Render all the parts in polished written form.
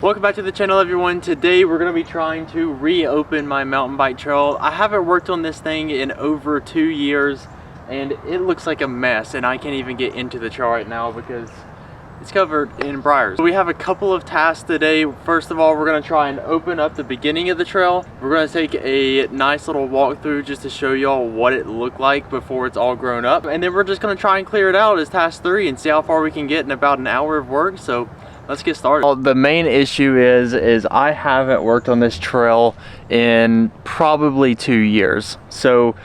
Welcome back to the channel, everyone. Today we're going to be trying to reopen my mountain bike trail. I haven't worked on this thing in over 2 years and it looks like a mess, and I can't even get into the trail right now because it's covered in briars. We have a couple of tasks today. First of all, we're going to try and open up the beginning of the trail. We're going to take a nice little walkthrough just to show y'all what it looked like before it's all grown up, and then we're just going to try and clear it out as task 3 and see how far we can get in about an hour of work. So let's get started. Well, the main issue is I haven't worked on this trail in probably 2 years. So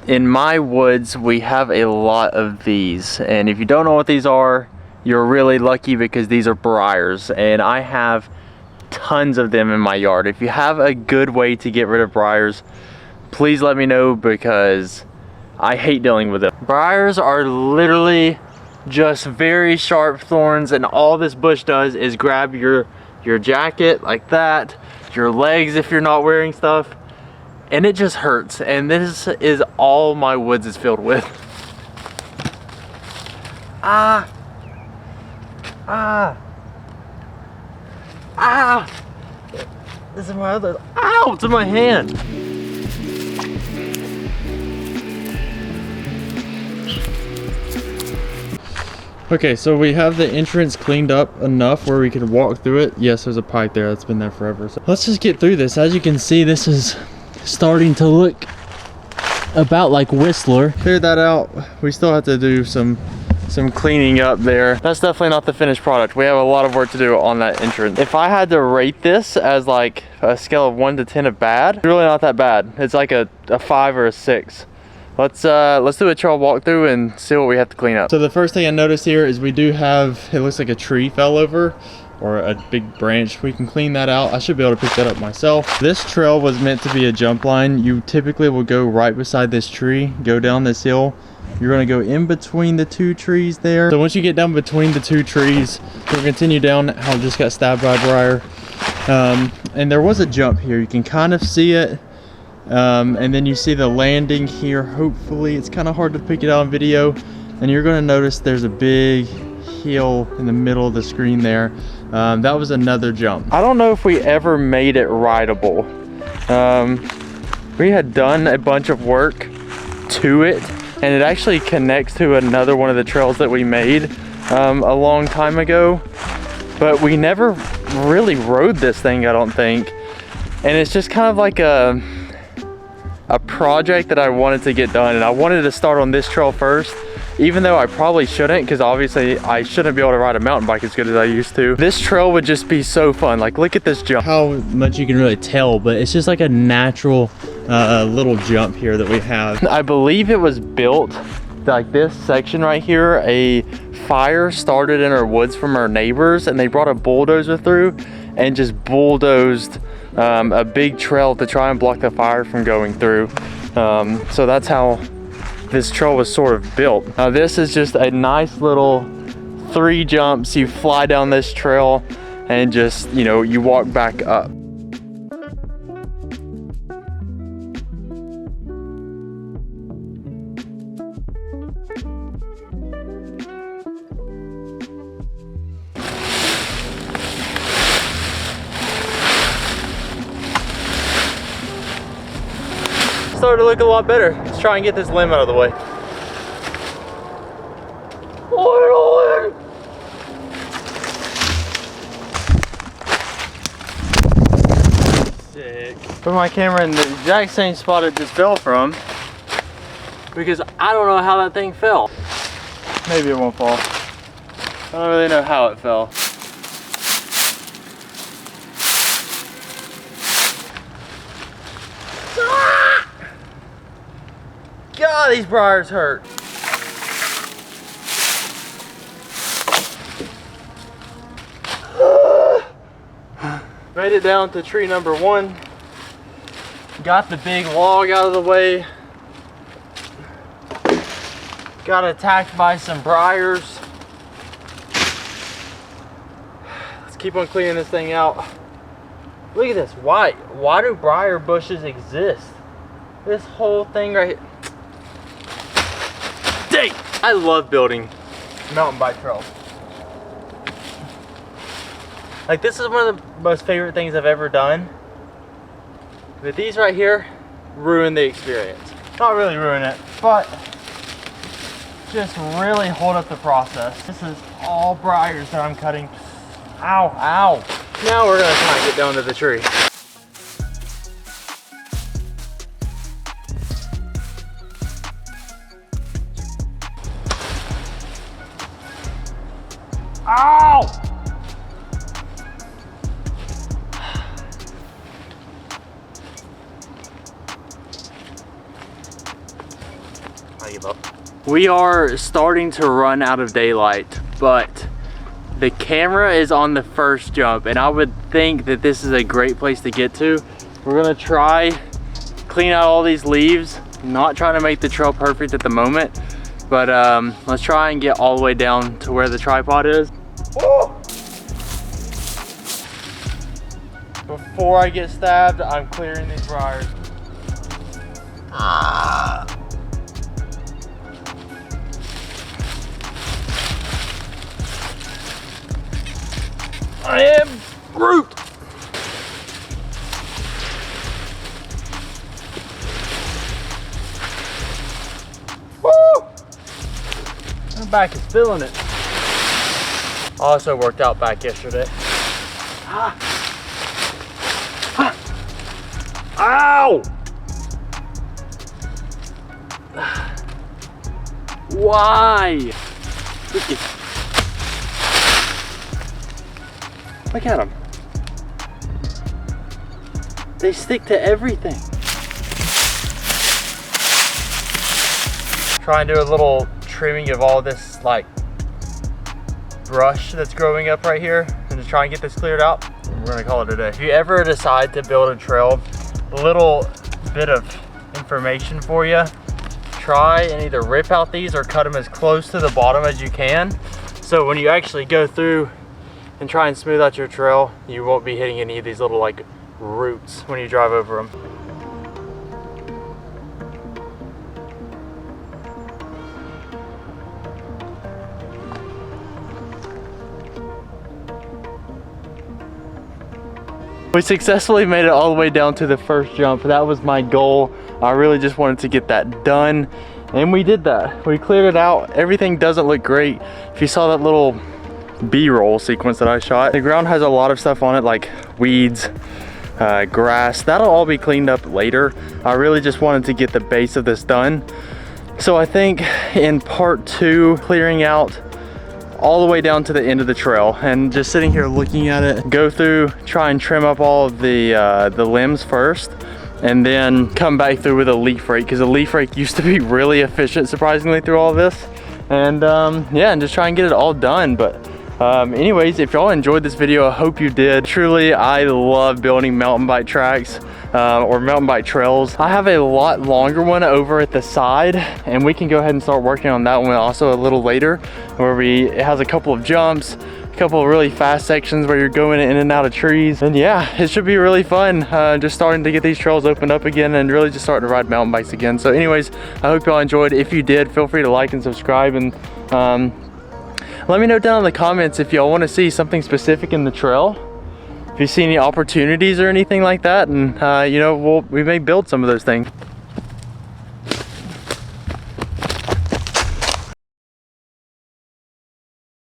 in my woods, we have a lot of these. And if you don't know what these are, you're really lucky because these are briars. And I have tons of them in my yard. If you have a good way to get rid of briars, please let me know because I hate dealing with them. Briars are literally just very sharp thorns, and all this bush does is grab your jacket like that, your legs if you're not wearing stuff, and it just hurts. And this is all my woods is filled with. This is my other, ow, it's in my hand. Okay, so we have the entrance cleaned up enough where we can walk through it. Yes, there's a pipe there that's been there forever. So let's just get through this. As you can see, this is starting to look about like Whistler. Clear that out. We still have to do some cleaning up there. That's definitely not the finished product. We have a lot of work to do on that entrance. If I had to rate this as like a scale of 1 to 10 of bad, it's really not that bad. It's like a 5 or a 6. Let's do a trail walkthrough and see what we have to clean up. So the first thing I noticed here is we do have, it looks like a tree fell over or a big branch. We can clean that out. I should be able to pick that up myself. This trail was meant to be a jump line. You typically will go right beside this tree, go down this hill. You're gonna go in between the 2 trees there. So once you get down between the 2 trees, you'll continue down. I just got stabbed by a briar. And there was a jump here. You can kind of see it. And then you see the landing here. Hopefully, it's kind of hard to pick it out on video, and you're going to notice there's a big hill in the middle of the screen there. That was another jump. I don't know if we ever made it rideable. We had done a bunch of work to it, and it actually connects to another one of the trails that we made a long time ago, but we never really rode this thing, I don't think. And it's just kind of like a project that I wanted to get done, and I wanted to start on this trail first, even though I probably shouldn't, because obviously I shouldn't be able to ride a mountain bike as good as I used to. This trail would just be so fun. Like, look at this jump. How much you can really tell, but it's just like a natural little jump here that we have. I believe it was built like this section right here. A fire started in our woods from our neighbors, and they brought a bulldozer through and just bulldozed a big trail to try and block the fire from going through. So that's how this trail was sort of built. Now this is just a nice little 3 jumps. You fly down this trail and just, you know, you walk back up. Started to look a lot better. Let's try and get this limb out of the way. Sick. Put my camera in the exact same spot it just fell from, because I don't know how that thing fell. Maybe it won't fall. I don't really know how it fell. God, these briars hurt. Made it down to tree number 1. Got the big log out of the way. Got attacked by some briars. Let's keep on cleaning this thing out. Look at this. Why do briar bushes exist? This whole thing right here. Dang! I love building mountain bike trails. Like, this is one of the most favorite things I've ever done. But these right here ruin the experience. Not really ruin it, but just really hold up the process. This is all briars that I'm cutting. Ow, ow. Now we're gonna try and get down to the tree. Ow! I give up. We are starting to run out of daylight, but the camera is on the first jump, and I would think that this is a great place to get to. We're gonna try clean out all these leaves. Not trying to make the trail perfect at the moment, but let's try and get all the way down to where the tripod is. Woo! Before I get stabbed, I'm clearing these briars. I am Groot! Woo! My back is feeling it. Also worked out back yesterday. Ow! Why? Look at them. They stick to everything. Try and do a little trimming of all this like brush that's growing up right here and just try and get this cleared out. We're gonna call it a day. If you ever decide to build a trail, a little bit of information for you. Try and either rip out these or cut them as close to the bottom as you can. So when you actually go through and try and smooth out your trail, you won't be hitting any of these little like roots when you drive over them. We successfully made it all the way down to the first jump. That was my goal. I really just wanted to get that done, and we did that. We cleared it out. Everything doesn't look great. If you saw that little B-roll sequence that I shot, the ground has a lot of stuff on it like weeds, grass. That'll all be cleaned up later. I really just wanted to get the base of this done. So I think in part 2, clearing out all the way down to the end of the trail and just sitting here looking at it, go through, try and trim up all of the limbs first, and then come back through with a leaf rake, because a leaf rake used to be really efficient surprisingly through all of this. And yeah, and just try and get it all done. But anyways, if y'all enjoyed this video, I hope you did. Truly, I love building mountain bike tracks or mountain bike trails. I have a lot longer one over at the side, and we can go ahead and start working on that one also a little later, where it has a couple of jumps, a couple of really fast sections where you're going in and out of trees. And yeah, it should be really fun just starting to get these trails opened up again and really just starting to ride mountain bikes again. So anyways, I hope y'all enjoyed. If you did, feel free to like and subscribe, and let me know down in the comments if y'all want to see something specific in the trail, if you see any opportunities or anything like that, and you know, we may build some of those things.